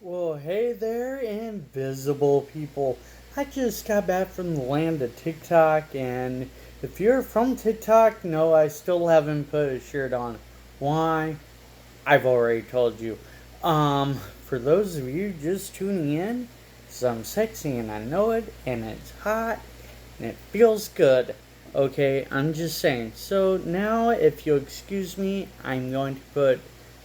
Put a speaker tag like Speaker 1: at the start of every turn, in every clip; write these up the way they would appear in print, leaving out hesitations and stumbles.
Speaker 1: Well, hey there, invisible people. I just got back from the land of TikTok, and if you're from TikTok, no, I still haven't put a shirt on. Why? I've already told you. For those of you just tuning in, 'cause I'm sexy and I know it, and it's hot, and it feels good. Okay, I'm just saying. So now, if you'll excuse me, I'm going to put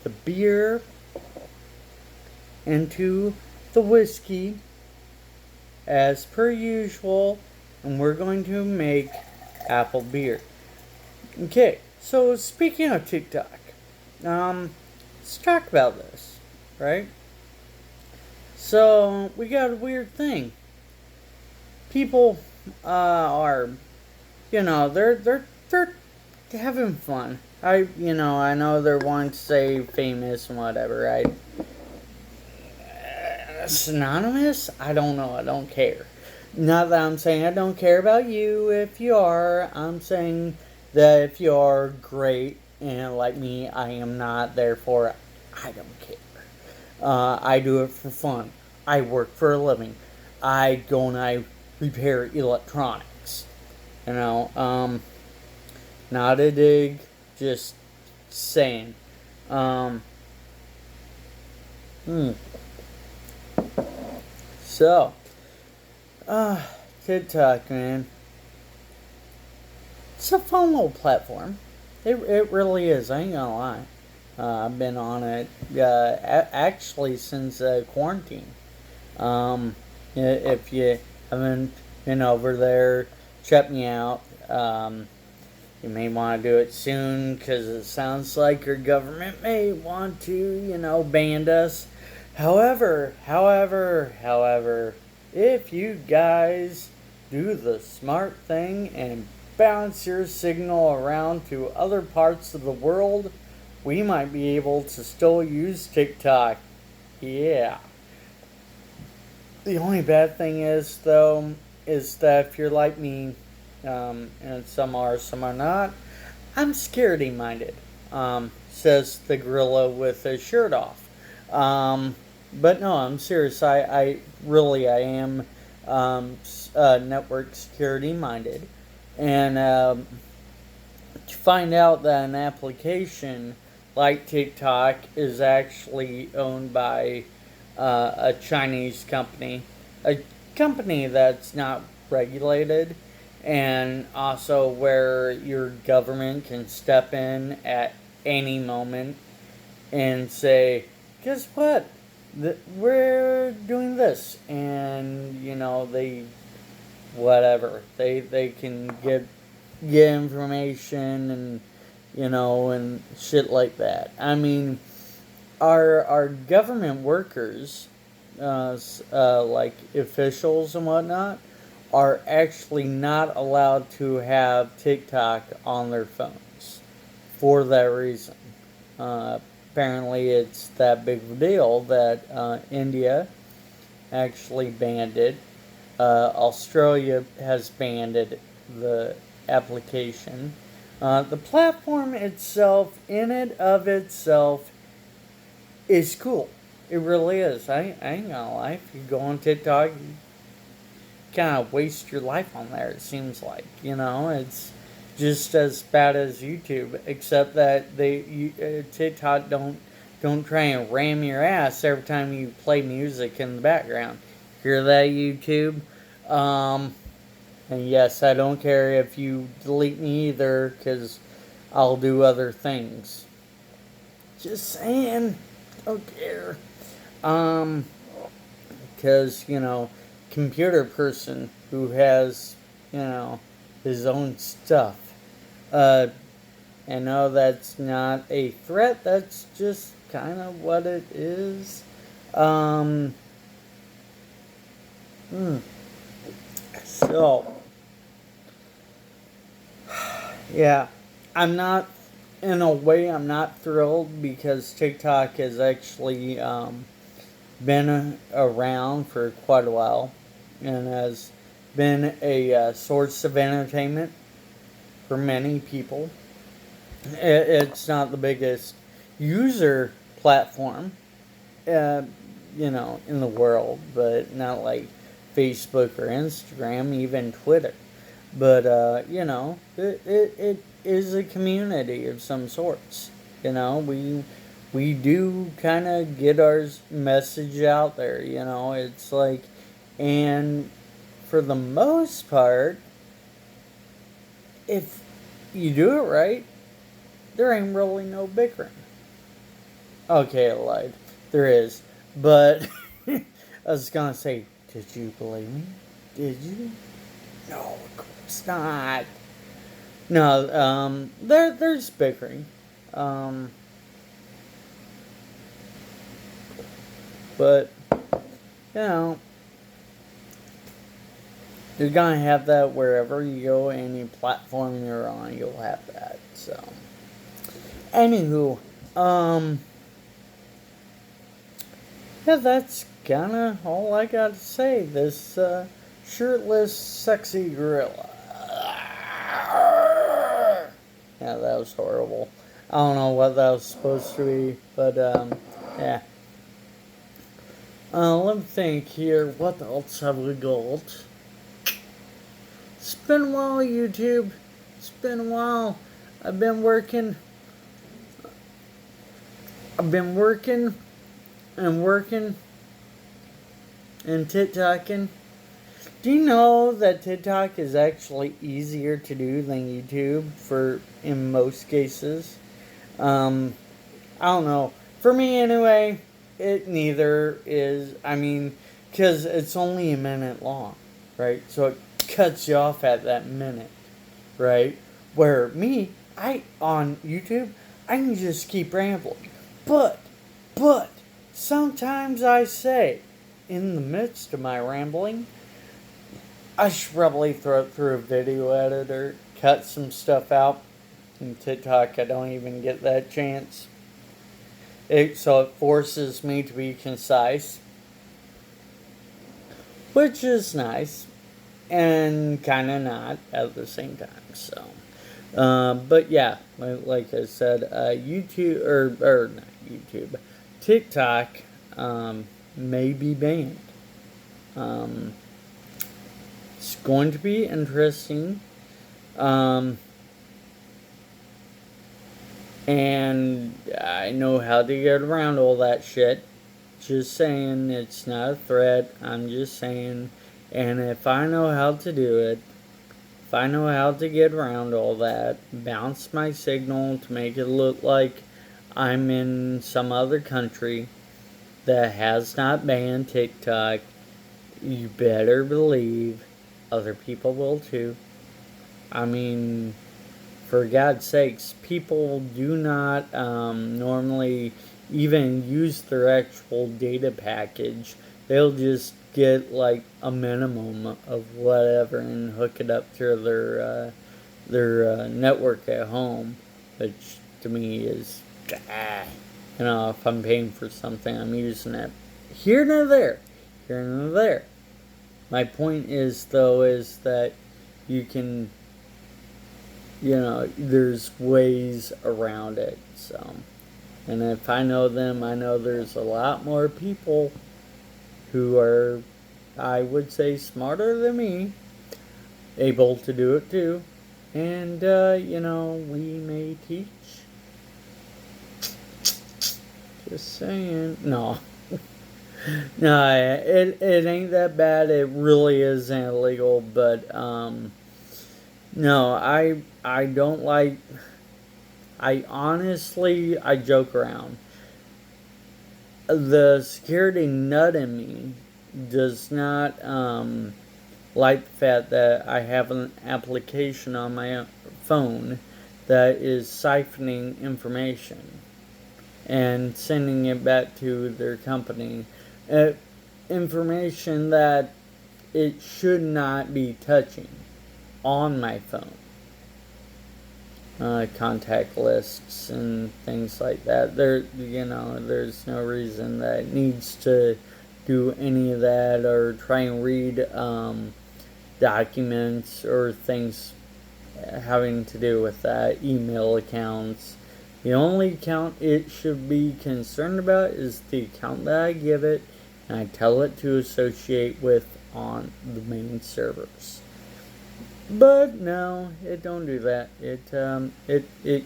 Speaker 1: the beer into the whiskey as per usual, and we're going to make apple beer. Okay, so speaking of TikTok, let's talk about this, right? So we got a weird thing. People are, they're having fun. I know they're wanting to say famous and whatever, right? Synonymous? I don't know. I don't care. Not that I'm saying I don't care about you if you are. I'm saying that if you are great and like me, I am not. Therefore, I don't care. I do it for fun. I work for a living. I go and I repair electronics. You know, not a dig, just saying. Um, hmm. So, uh, TikTok, man. It's a fun little platform. It really is. I ain't gonna lie. I've been on it actually since quarantine. If you haven't been over there, check me out. You may want to do it soon because it sounds like your government may want to, ban us. However, if you guys do the smart thing and bounce your signal around to other parts of the world, we might be able to still use TikTok. Yeah. The only bad thing is, though, is that if you're like me, and some are not, I'm scaredy minded, says the gorilla with his shirt off. But no, I'm serious. I really, I am network security minded. And to find out that an application like TikTok is actually owned by a Chinese company, a company that's not regulated, and also where your government can step in at any moment and say, guess what? We're doing this. And, they can get information and, and shit like that. I mean, our government workers, like officials and whatnot, are actually not allowed to have TikTok on their phones for that reason. Uh, Apparently, it's that big of a deal that India actually banned it. Australia has banned it, the application. The platform itself, in it of itself, is cool. It really is. I ain't gonna lie. If you go on TikTok, you kind of waste your life on there. It seems like it's just as bad as YouTube, except that TikTok don't try and ram your ass every time you play music in the background. Hear that, YouTube? Um, and yes, I don't care if you delete me either, because I'll do other things. Just saying, don't care. Um, because computer person who has you know his own stuff. Uh, I know that's not a threat. That's just kind of what it is. Um, hmm. So yeah, I'm not. In a way, I'm not thrilled because TikTok has actually been around for quite a while and has been a source of entertainment for many people. It's not the biggest user platform, uh, in the world, but not like Facebook or Instagram, even Twitter. But it is a community of some sorts. We do kind of get our message out there. It's like, and for the most part, if you do it right, there ain't really no bickering. Okay, I lied. There is, but I was gonna say, did you believe me? Did you? No, of course not. No, there's bickering. Um, but, you know, you're gonna have that wherever you go, any platform you're on, you'll have that. So, anywho, yeah, that's kinda all I got to say. This, shirtless, sexy gorilla. Yeah, that was horrible. I don't know what that was supposed to be, but yeah. Let me think here. What else have we got? It's been a while, YouTube. It's been a while. I've been working. I've been working and working and TikToking. Do you know that TikTok is actually easier to do than YouTube for in most cases? I don't know. For me, anyway, it neither is. I mean, because it's only a minute long, right? So it cuts you off at that minute, right? Where me, on YouTube, I can just keep rambling. But, sometimes I say, in the midst of my rambling, I should probably throw it through a video editor, cut some stuff out. In TikTok, I don't even get that chance. So it forces me to be concise, which is nice and kind of not at the same time. So, but yeah, like I said, YouTube or not YouTube, TikTok may be banned. Um, it's going to be interesting. And I know how to get around all that shit. Just saying, it's not a threat. I'm just saying. And if I know how to do it, if I know how to get around all that, bounce my signal to make it look like I'm in some other country that has not banned TikTok, you better believe other people will too. I mean, for God's sakes, people do not normally even use their actual data package. They'll just get like a minimum of whatever and hook it up to their network at home, which to me is, if I'm paying for something, I'm using it here and there, here and there. My point is though is that you can, there's ways around it. So, and if I know them, I know there's a lot more people who are, I would say, smarter than me, able to do it too. And, we may teach. Just saying. No. No, it ain't that bad. It really isn't illegal, but, no, I don't like. I joke around. The security nut in me does not like the fact that I have an application on my phone that is siphoning information and sending it back to their company. Information that it should not be touching on my phone. Contact lists and things like that. There's no reason that it needs to do any of that or try and read documents or things having to do with that. Email accounts. The only account it should be concerned about is the account that I give it and I tell it to associate with on the main servers. But no, it don't do that. It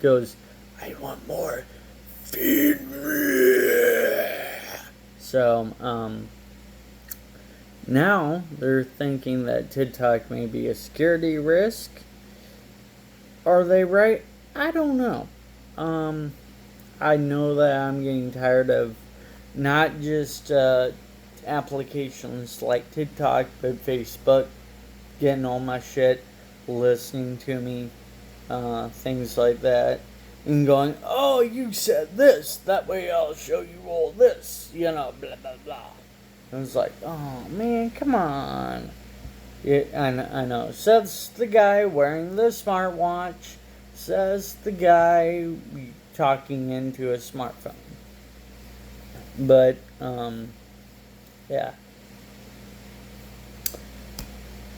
Speaker 1: goes, I want more. Feed me. So now they're thinking that TikTok may be a security risk. Are they right? I don't know. I know that I'm getting tired of not just applications like TikTok, but Facebook getting all my shit, listening to me, things like that, and going, oh, you said this, that way I'll show you all this, blah, blah, blah. I was like, oh, man, come on. I know. Says the guy wearing the smartwatch. Says the guy talking into a smartphone. But, yeah.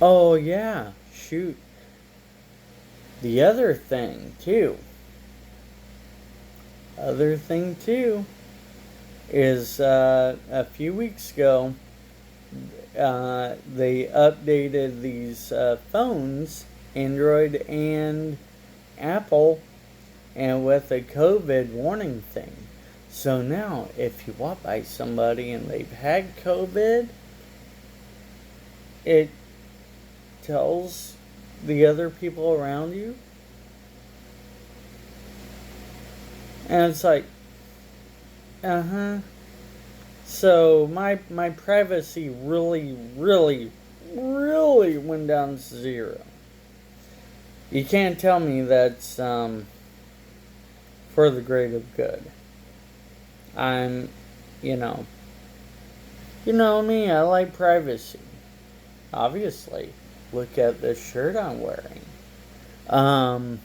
Speaker 1: Oh, yeah. Shoot. The other thing, too, is a few weeks ago, they updated these phones, Android and Apple, and with a COVID warning thing. So now, if you walk by somebody and they've had COVID, it tells the other people around you. And it's like, So my privacy really, really, really went down to zero. You can't tell me that's for the greater good. I'm, you know me, I like privacy. Obviously, look at this shirt I'm wearing. And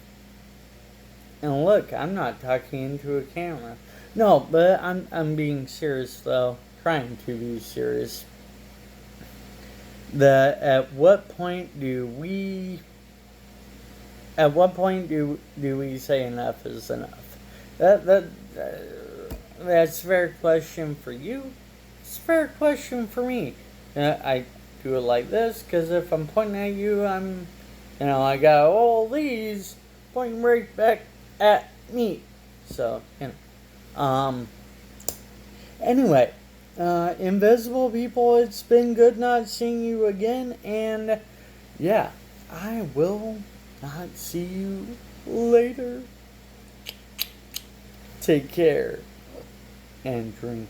Speaker 1: look, I'm not talking into a camera. No, but I'm being serious though, trying to be serious. At what point do we say enough is enough? That's a fair question for you. It's a fair question for me. I do it like this because if I'm pointing at you, I got all these pointing right back at me. So, Anyway, invisible people, it's been good not seeing you again, and yeah, I will not see you later. Take care and drink